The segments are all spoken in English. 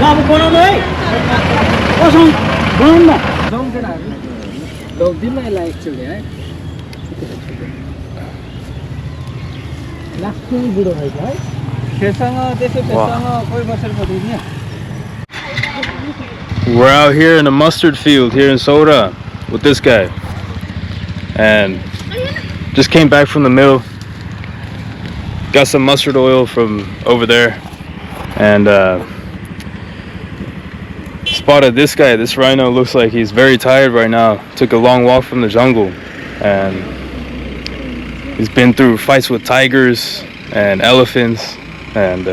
We're out here in a mustard field here in Soda with this guy, and just came back from the mill. Got some mustard oil from over there, and spotted this guy. This rhino looks like he's very tired right now. Took a long walk from the jungle, and he's been through fights with tigers and elephants, and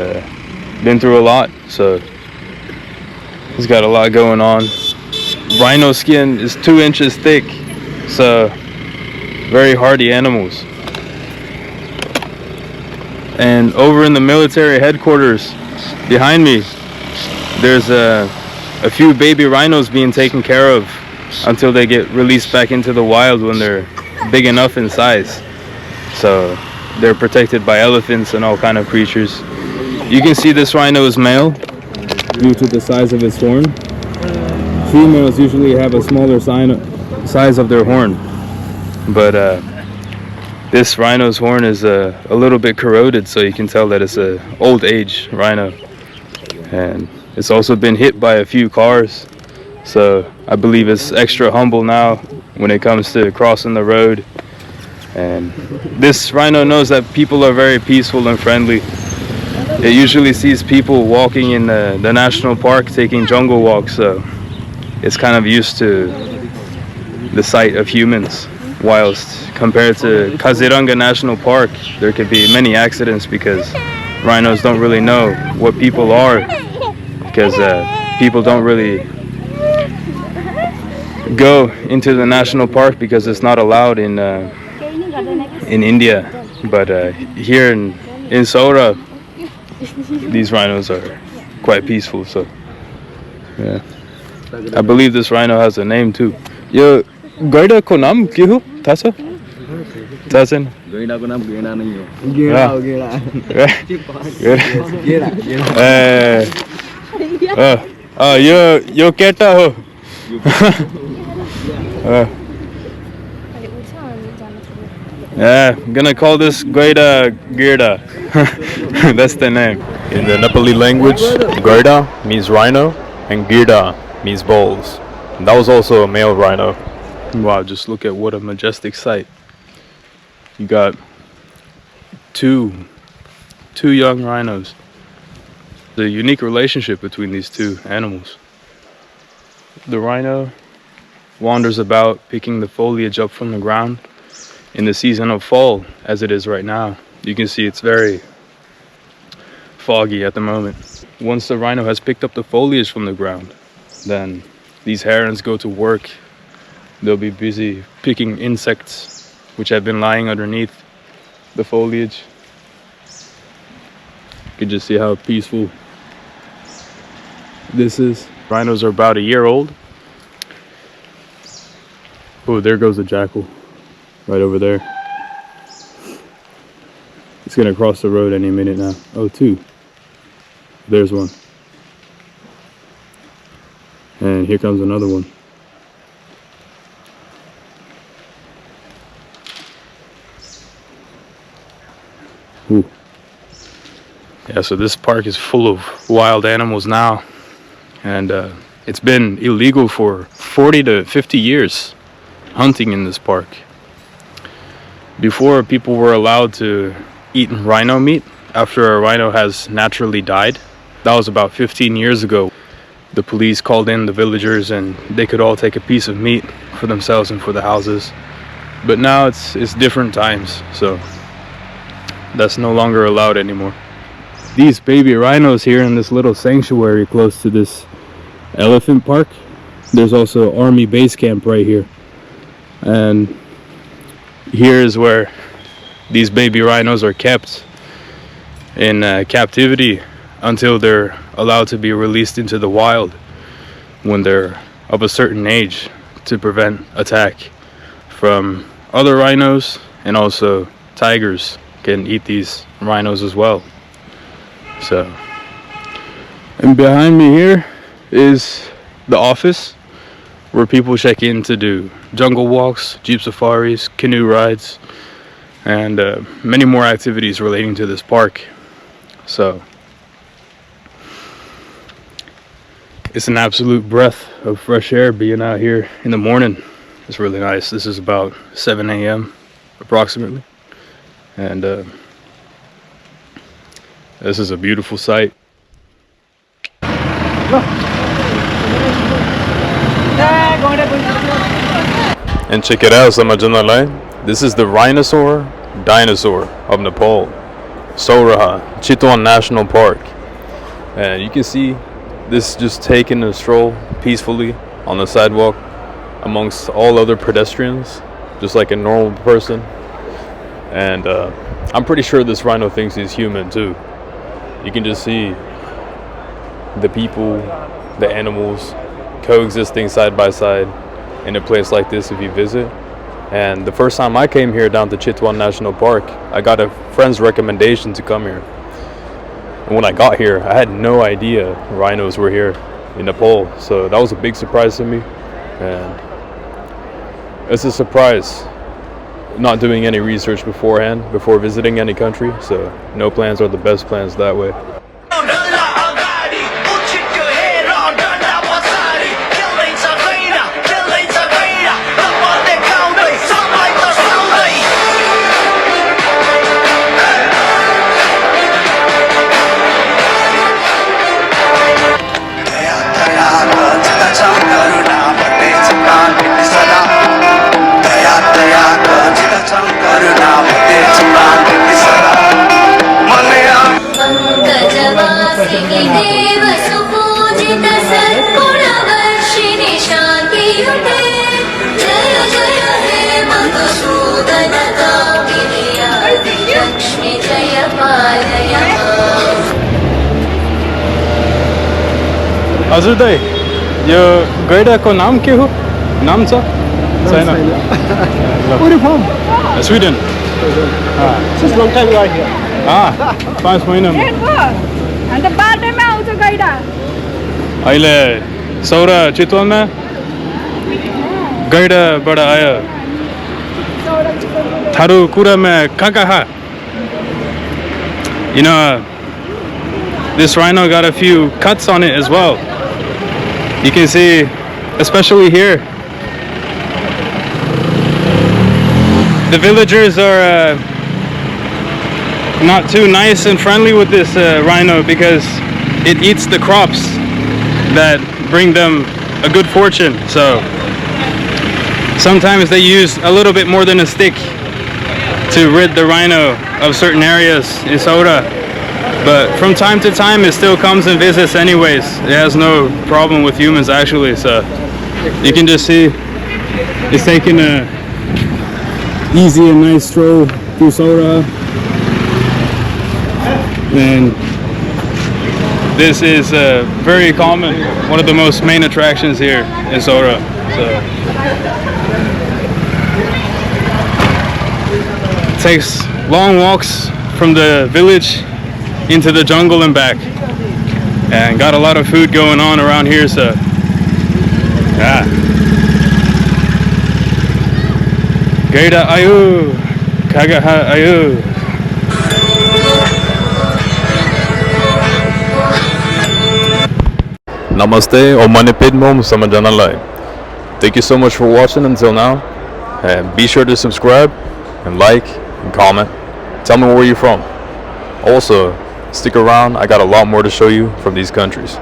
been through a lot. So he's got a lot going on. Rhino skin is 2 inches thick, so very hardy animals. And over in the military headquarters behind me, there's a few baby rhinos being taken care of until they get released back into the wild when they're big enough in size. So they're protected by elephants and all kind of creatures. You can see this rhino is male due to the size of its horn. Females usually have a smaller size of their horn, but this rhino's horn is a little bit corroded, so you can tell that it's an old age rhino. And it's also been hit by a few cars, so I believe it's extra humble now when it comes to crossing the road. And this rhino knows that people are very peaceful and friendly. It usually sees people walking in the national park, taking jungle walks, so it's kind of used to the sight of humans. Whilst compared to Kaziranga National Park, there could be many accidents because rhinos don't really know what people are, because people don't really go into the national park because it's not allowed in India. But here in Sora, these rhinos are quite peaceful. So yeah, I believe this rhino has a name too. Yo, Gaida ko naam kya ho? Tasa? Tasen? Gaida ko naam Gaida nahi ho. Gaida ho Gaida. Yo keta ho. Yeah, I'm gonna call this Gaida Girda. That's the name. In the Nepali language, Gaida means rhino and Girda means bulls. And that was also a male rhino. Wow, just look at what a majestic sight. You got two young rhinos. The unique relationship between these two animals. The rhino wanders about picking the foliage up from the ground in the season of fall, as it is right now. You can see it's very foggy at the moment. Once the rhino has picked up the foliage from the ground, then these herons go to work. They'll be busy picking insects which have been lying underneath the foliage. You can just see how peaceful this is. Rhinos are about a year old. Oh, there goes a jackal right over there. It's gonna cross the road any minute now. Oh, two. There's one. And here comes another one. Ooh. Yeah, so this park is full of wild animals now. And it's been illegal for 40 to 50 years hunting in this park. Before, people were allowed to eat rhino meat after a rhino has naturally died. That was about 15 years ago. The police called in the villagers and they could all take a piece of meat for themselves and for the houses. But now it's different times, so that's no longer allowed anymore. These baby rhinos here in this little sanctuary close to this elephant park. There's also army base camp right here. And here is where these baby rhinos are kept in captivity until they're allowed to be released into the wild when they're of a certain age, to prevent attack from other rhinos, and also tigers can eat these rhinos as well. So And behind me here is the office where people check in to do jungle walks, jeep safaris, canoe rides, and many more activities relating to this park. So it's an absolute breath of fresh air being out here in the morning. It's really nice. This is about 7 a.m. approximately, and this is a beautiful sight. And check it out, Samajana. This is the Rhinosaur Dinosaur of Nepal, Soraha, Chitwan National Park. And you can see this just taking a stroll peacefully on the sidewalk amongst all other pedestrians, just like a normal person. And I'm pretty sure this rhino thinks he's human too. You can just see the people, the animals coexisting side by side in a place like this if you visit. And the first time I came here down to Chitwan National Park, I got a friend's recommendation to come here. And when I got here, I had no idea rhinos were here in Nepal. So that was a big surprise to me. And it's a surprise not doing any research beforehand, before visiting any country. So no plans are the best plans that way. हजुर दाइ, यो गैडाको नाम के हो? नाम छ? छैन? Where are you from? Sweden. Since long time you are here. 5 महिना. अन्त बाटोमा आउँछ गैडा. अहिले सौरा चितवनमा गैडाबाट आयो. थारू कुरामा कहाँ? You know, this rhino got a few cuts on it as well. You can see, especially here, the villagers are not too nice and friendly with this rhino because it eats the crops that bring them a good fortune. So sometimes they use a little bit more than a stick to rid the rhino of certain areas in Saura. But from time to time it still comes and visits anyways. It has no problem with humans actually, so you can just see it's taking a easy and nice stroll through Saura. And this is very common, one of the most main attractions here in Saura. So it takes long walks from the village into the jungle and back, and got a lot of food going on around here, so yeah. Gaida ayu, kagaha ayu. Namaste, o manipidmom samajanalai. Thank you so much for watching until now, and be sure to subscribe and like and comment. Tell me where you're from. Also, stick around, I got a lot more to show you from these countries.